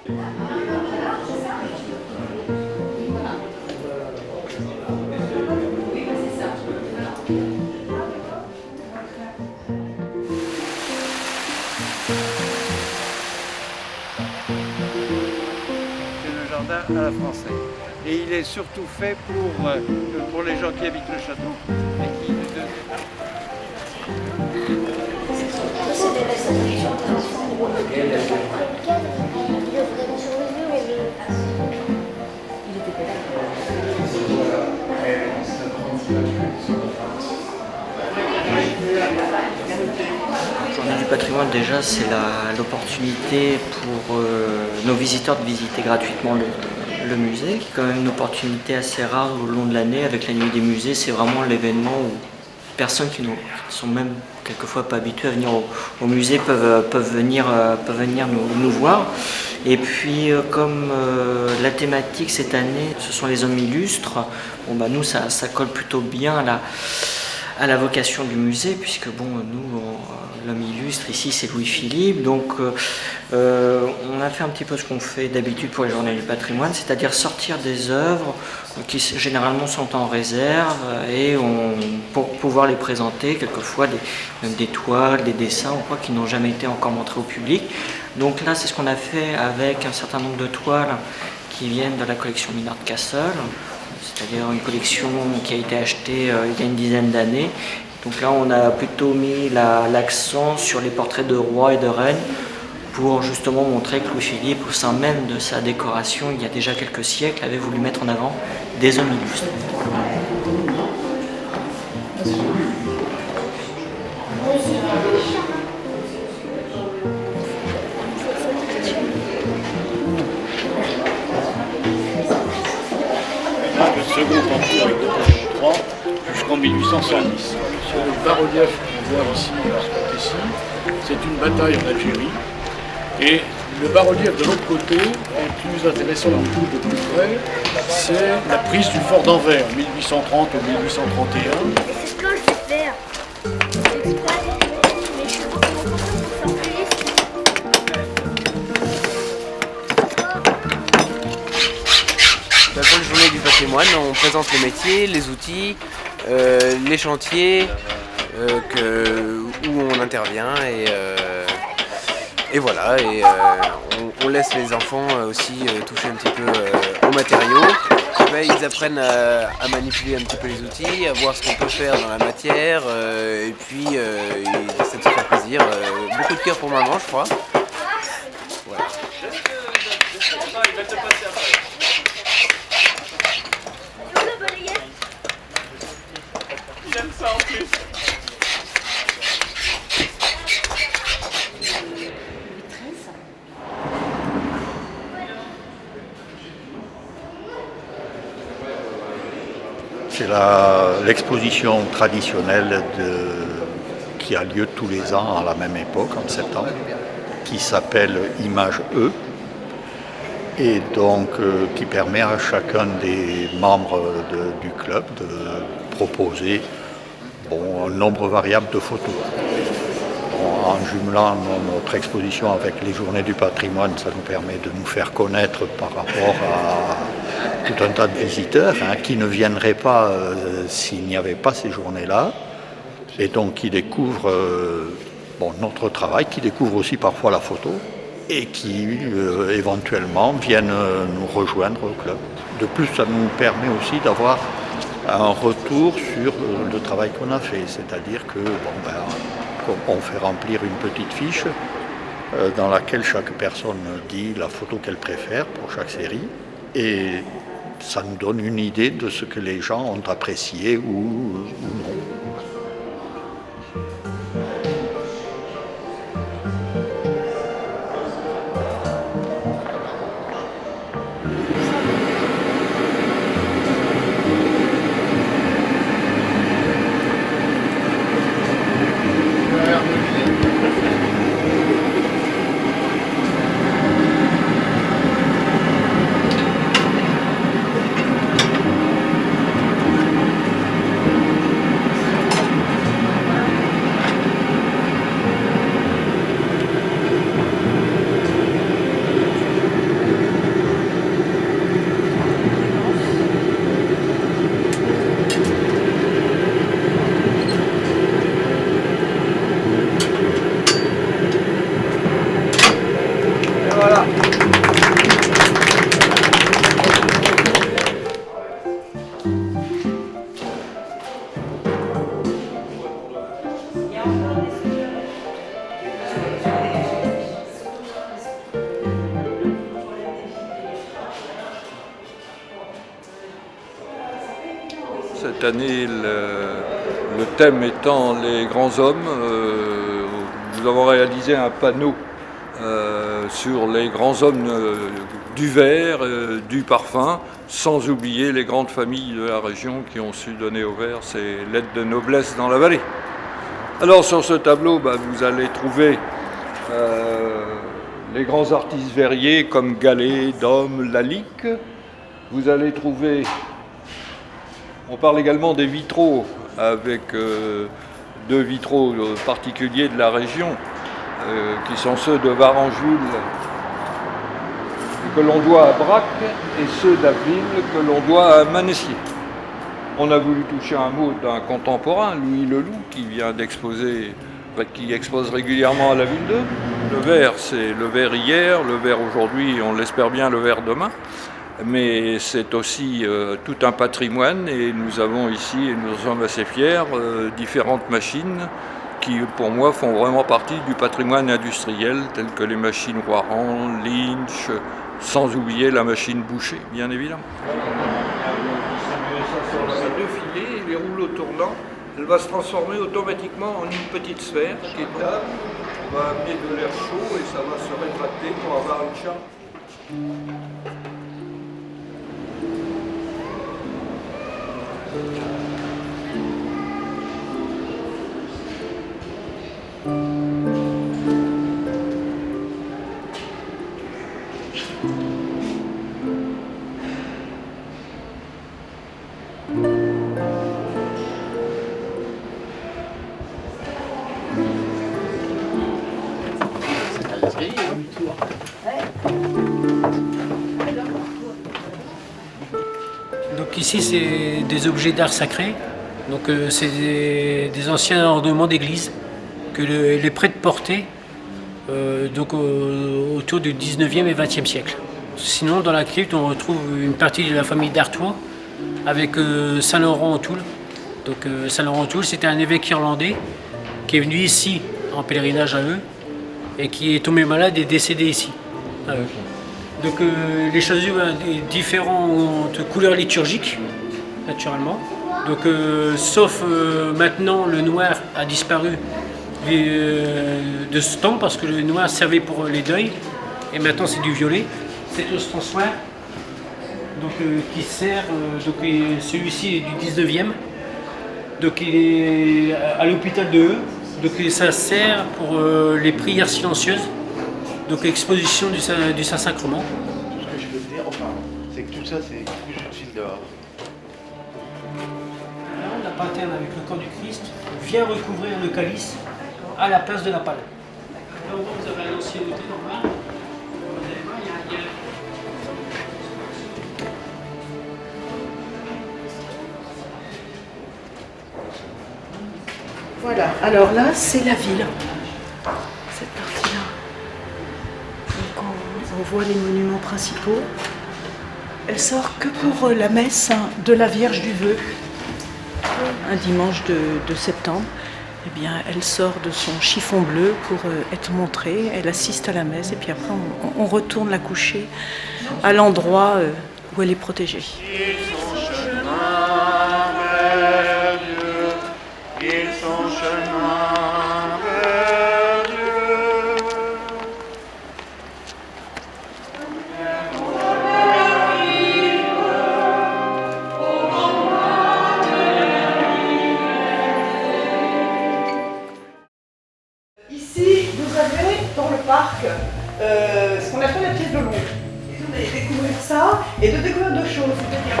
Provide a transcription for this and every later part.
À la française. Et il est surtout fait pour les gens qui habitent le château. Et qui... Journée du patrimoine, déjà, c'est l'opportunité pour nos visiteurs de visiter gratuitement le musée, qui est quand même une opportunité assez rare au long de l'année. Avec la nuit des musées, c'est vraiment l'événement où personnes qui ne sont même quelquefois pas habituées à venir au musée peuvent venir nous voir. Et puis comme la thématique cette année, ce sont les hommes illustres, bon, bah, nous ça colle plutôt bien à la vocation du musée, puisque bon, nous, l'homme illustre ici c'est Louis-Philippe, donc on a fait un petit peu ce qu'on fait d'habitude pour les journées du patrimoine, c'est-à-dire sortir des œuvres qui généralement sont en réserve et pour pouvoir les présenter, quelquefois même des toiles, des dessins ou quoi qui n'ont jamais été encore montrés au public. Donc là c'est ce qu'on a fait avec un certain nombre de toiles qui viennent de la collection Minard Castle, c'est-à-dire une collection qui a été achetée il y a une dizaine d'années. Donc là, on a plutôt mis l'accent sur les portraits de rois et de reines pour justement montrer que Louis-Philippe, au sein même de sa décoration, il y a déjà quelques siècles, avait voulu mettre en avant des hommes illustres. Le second empire avec Napoléon III jusqu'en 1870. Sur le bas-relief qu'on voit ici, c'est une bataille en Algérie. Et le bas-relief de l'autre côté est plus intéressant en tout de plus près. C'est la prise du fort d'Anvers, 1830 ou 1831. C'est ce que je vais faire. Exprès. Mais je sais pas comment ça s'enfuit. Pour les journées du patrimoine, on présente les métiers, les outils, les chantiers où on intervient et voilà. Et on laisse les enfants aussi toucher un petit peu aux matériaux. Ils apprennent à manipuler un petit peu les outils, à voir ce qu'on peut faire dans la matière et puis ils essaient de se faire plaisir. Beaucoup de cœur pour maman, je crois. Voilà. C'est l'exposition traditionnelle qui a lieu tous les ans à la même époque, en septembre, qui s'appelle Image E, et donc qui permet à chacun des membres du club de proposer un nombre variable de photos. En jumelant notre exposition avec les journées du patrimoine, ça nous permet de nous faire connaître par rapport à tout un tas de visiteurs qui ne viendraient pas s'il n'y avait pas ces journées-là, et donc qui découvrent notre travail, qui découvrent aussi parfois la photo, et qui éventuellement viennent nous rejoindre au club. De plus, ça nous permet aussi d'avoir un retour sur le travail qu'on a fait, c'est-à-dire que on fait remplir une petite fiche dans laquelle chaque personne dit la photo qu'elle préfère pour chaque série, et ça nous donne une idée de ce que les gens ont apprécié ou non. cette année, le thème étant les grands hommes. Nous avons réalisé un panneau sur les grands hommes du verre, du parfum, sans oublier les grandes familles de la région qui ont su donner au verre ses lettres de noblesse dans la vallée. Alors sur ce tableau, vous allez trouver les grands artistes verriers comme Gallet, Dôme, Lalique. Vous allez trouver, on parle également des vitraux, avec deux vitraux particuliers de la région, qui sont ceux de Varangule, que l'on doit à Braque, et ceux d'Avril, que l'on doit à Manessier. On a voulu toucher un mot d'un contemporain, Louis Leloup, qui vient d'exposer, qui expose régulièrement à la Ville 2. Le verre, c'est le verre hier, le verre aujourd'hui, on l'espère bien le verre demain. Mais c'est aussi tout un patrimoine, et nous avons ici, et nous en sommes assez fiers, différentes machines qui, pour moi, font vraiment partie du patrimoine industriel, telles que les machines Roiran, Lynch, sans oublier la machine Boucher, bien évidemment. Ces deux filets, les rouleaux tournants, elle va se transformer automatiquement en une petite sphère qui est là. On va amener de l'air chaud et ça va se rétracter pour avoir une charge. Donc ici c'est des objets d'art sacré, donc c'est des anciens ornements d'église que les prêtres portaient autour du 19e et 20e siècle. Sinon dans la crypte on retrouve une partie de la famille d'Artois avec Saint-Laurent-en-Toul. Donc Saint-Laurent-en-Toul c'était un évêque irlandais qui est venu ici en pèlerinage à eux et qui est tombé malade et décédé ici. Donc les chasubles des différentes couleurs liturgiques, naturellement. Donc sauf maintenant le noir a disparu de ce temps parce que le noir servait pour les deuils et maintenant c'est du violet. C'est ostensoir donc qui sert, celui-ci est du 19e, donc il est à l'hôpital de Heu, donc ça sert pour les prières silencieuses. Donc exposition du Saint-Sacrement. Tout ce que je peux te dire, c'est que tout ça, c'est cousu de fil dehors. Là, on a paterne avec le corps du Christ vient recouvrir le calice à la place de la pâle. Là, vous avez un ancien outil normal. Vous allez voir, il y a... Voilà, alors là, c'est la ville. Cette partie-là. On voit les monuments principaux. Elle sort que pour la messe de la Vierge du Vœu, un dimanche de septembre. Eh bien, elle sort de son chiffon bleu pour être montrée. Elle assiste à la messe et puis après, on retourne la coucher à l'endroit où elle est protégée. Ici, vous avez dans le parc ce qu'on appelle la pièce de l'ombre. Et vous allez découvrir ça et de découvrir deux choses. C'est-à-dire,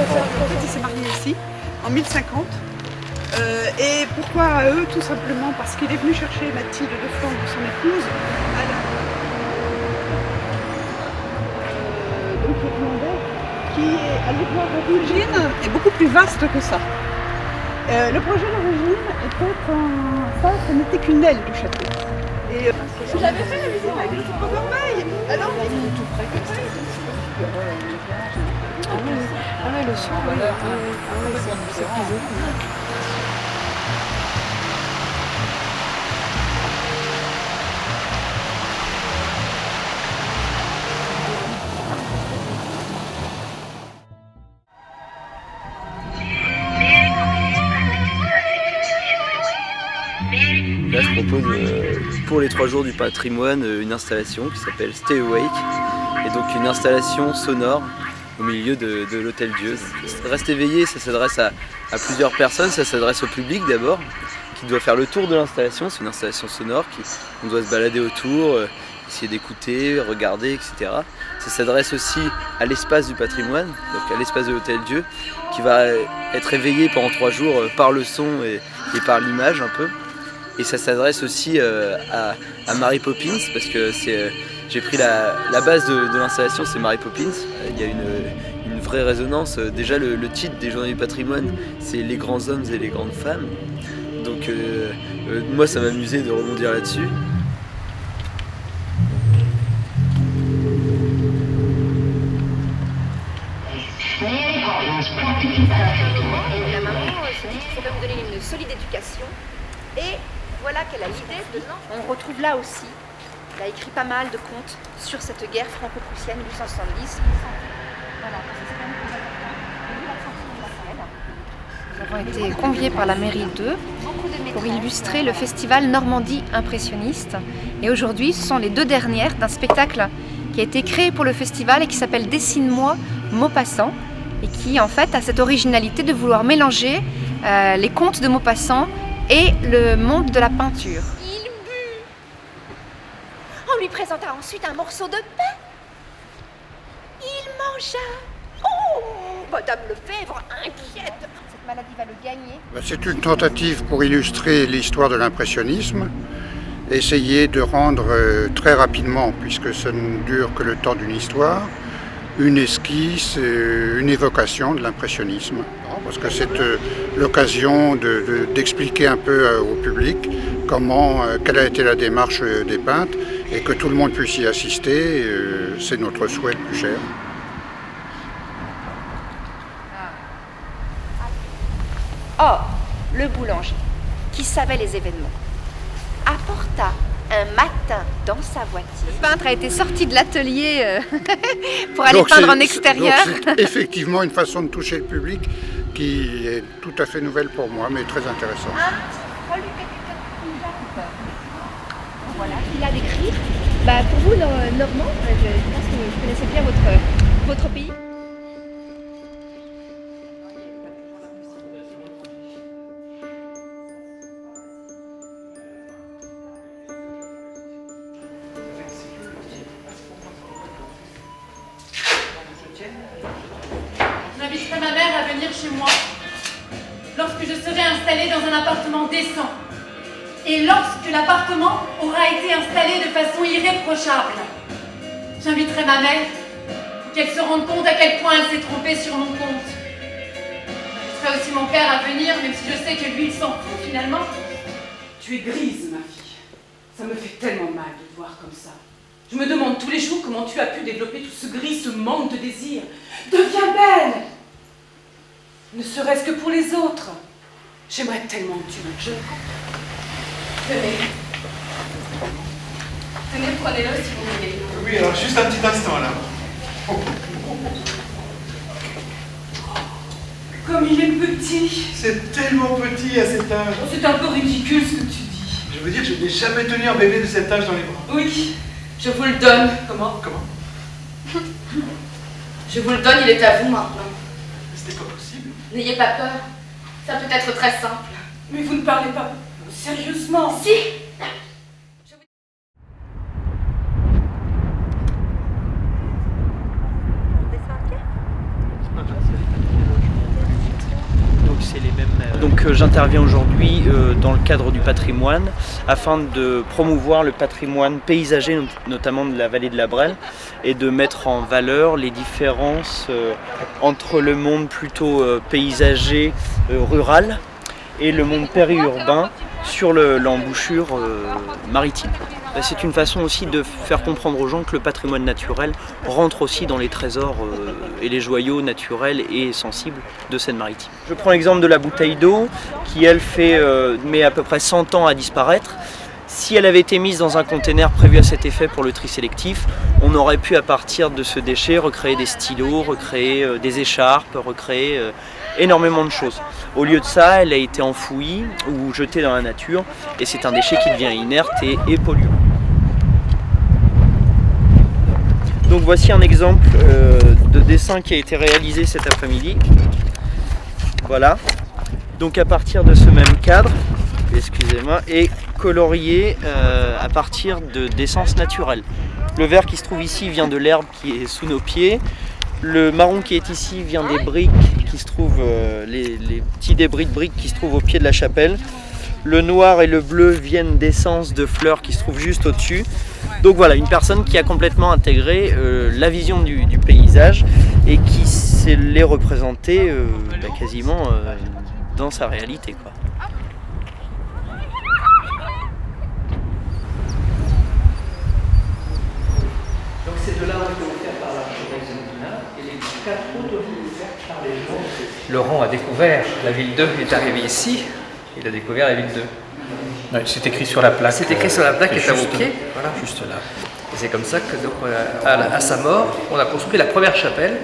en fait, il s'est marié ici en 1050. Et pourquoi à eux? Tout simplement parce qu'il est venu chercher Mathilde de Flandre, son épouse, à la... donc irlandais, qui est, allez voir, l'origine est beaucoup plus vaste que ça. Le projet d'origine était ça n'était qu'une aile du château. Et j'avais fait la visite avec le Tour Corbeil. Alors on est tout près comme ça. Ah ouais, le son, c'est plus haut. pour les 3 jours du patrimoine une installation qui s'appelle Stay Awake, et donc une installation sonore au milieu de l'Hôtel Dieu. Reste éveillé, ça s'adresse à plusieurs personnes, ça s'adresse au public d'abord, qui doit faire le tour de l'installation. C'est une installation sonore, on doit se balader autour, essayer d'écouter, regarder, etc. Ça s'adresse aussi à l'espace du patrimoine, donc à l'espace de l'Hôtel Dieu, qui va être éveillé pendant 3 jours par le son et par l'image un peu. Et ça s'adresse aussi à Mary Poppins, parce que j'ai pris la base de l'installation, c'est Mary Poppins. Il y a une vraie résonance. Déjà le titre des Journées du patrimoine, c'est les grands hommes et les grandes femmes. Donc moi ça m'amusait de rebondir là-dessus. La maman se dit qu'il faut même donner une solide éducation. Et voilà qu'elle a l'idée de... On retrouve là aussi, elle a écrit pas mal de contes sur cette guerre franco-prussienne 1870. Voilà, nous avons été conviés par la mairie d'Eu pour illustrer le festival Normandie impressionniste. Et aujourd'hui, ce sont les 2 dernières d'un spectacle qui a été créé pour le festival et qui s'appelle Dessine-moi Maupassant, et qui en fait a cette originalité de vouloir mélanger les contes de Maupassant et le monde de la peinture. Il but. On lui présenta ensuite un morceau de pain. Il mangea. Oh, Madame Lefebvre inquiète. Cette maladie va le gagner. C'est une tentative pour illustrer l'histoire de l'impressionnisme. Essayer de rendre très rapidement, puisque ça ne dure que le temps d'une histoire, une esquisse, une évocation de l'impressionnisme. Parce que c'est l'occasion d'expliquer un peu au public quelle a été la démarche des peintres, et que tout le monde puisse y assister, c'est notre souhait le plus cher. Or, le boulanger, qui savait les événements, apporta un matin dans sa voiture. Le peintre a été sorti de l'atelier pour aller peindre en extérieur. C'est effectivement une façon de toucher le public qui est tout à fait nouvelle pour moi, mais très intéressante. Voilà, il a décrit. Pour vous, Normand, je pense que vous connaissez bien votre pays. J'inviterai ma mère à venir chez moi lorsque je serai installée dans un appartement décent et lorsque l'appartement aura été installé de façon irréprochable. J'inviterai ma mère pour qu'elle se rende compte à quel point elle s'est trompée sur mon compte. J'inviterai aussi mon père à venir, même si je sais que lui, il s'en fout finalement. Tu es grise, ma fille. Ça me fait tellement mal de te voir comme ça. Je me demande tous les jours comment tu as pu développer tout ce gris, ce manque de désir. Deviens belle! Ne serait-ce que pour les autres. J'aimerais tellement que tu me jettes. Tenez. Tenez, prenez-le si vous voulez. Oui, alors juste un petit instant là. Comme il est petit. C'est tellement petit à cet âge. Oh, c'est un peu ridicule ce que tu dis. Je veux dire, je n'ai jamais tenu un bébé de cet âge dans les bras. Oui, je vous le donne. Comment? Je vous le donne, il est à vous maintenant. C'était pas possible. N'ayez pas peur, ça peut être très simple. Mais vous ne parlez pas sérieusement. Si. Donc j'interviens aujourd'hui dans le cadre du patrimoine afin de promouvoir le patrimoine paysager, notamment de la vallée de la Brelle, et de mettre en valeur les différences entre le monde plutôt paysager, rural, et le monde périurbain sur l'embouchure maritime. C'est une façon aussi de faire comprendre aux gens que le patrimoine naturel rentre aussi dans les trésors et les joyaux naturels et sensibles de Seine-Maritime. Je prends l'exemple de la bouteille d'eau qui, elle, met à peu près 100 ans à disparaître. Si elle avait été mise dans un container prévu à cet effet pour le tri sélectif, on aurait pu à partir de ce déchet recréer des stylos, recréer des écharpes, recréer énormément de choses. Au lieu de ça, elle a été enfouie ou jetée dans la nature et c'est un déchet qui devient inerte et polluant. Donc voici un exemple de dessin qui a été réalisé cet après-midi. Voilà. Donc à partir de ce même cadre, excusez-moi, et colorié à partir d'essences naturelles. Le vert qui se trouve ici vient de l'herbe qui est sous nos pieds. Le marron qui est ici vient des briques qui se trouvent, les petits débris de briques qui se trouvent au pied de la chapelle. Le noir et le bleu viennent d'essences de fleurs qui se trouvent juste au-dessus. Donc voilà, une personne qui a complètement intégré la vision du paysage et qui sait les représenter quasiment dans sa réalité, quoi. Donc ces deux-là ont été offerts par l'archevêque de Modena et les 4 autres ont été offerts par les gens. Laurent a découvert la ville 2, il est arrivé ici, il a découvert la ville 2. Oui, c'est écrit sur la plaque. C'est écrit sur la plaque qui est à vos pieds. Voilà. Juste là. Et c'est comme ça que donc, à sa mort, on a construit la première chapelle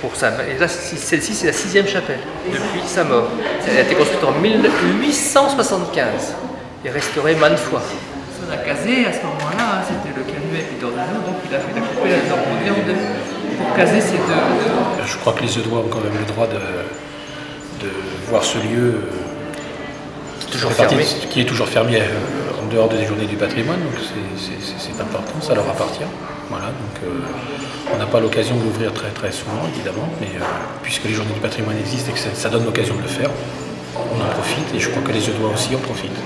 pour sa. Et là, celle-ci, c'est la 6e chapelle depuis sa mort. Elle a été construite en 1875 et restaurée maintes fois. On a casé à ce moment-là, c'était le canuet et d'Ordino, donc il a fait couper la Ordino en deux pour caser ces deux. Je crois que les Eudois ont quand même le droit de voir ce lieu qui est toujours fermé en dehors des journées du patrimoine, donc c'est important, ça leur appartient. Voilà, donc on n'a pas l'occasion de l'ouvrir très très souvent évidemment, mais puisque les journées du patrimoine existent et que ça donne l'occasion de le faire, on en profite et je crois que les Eudois aussi en profitent.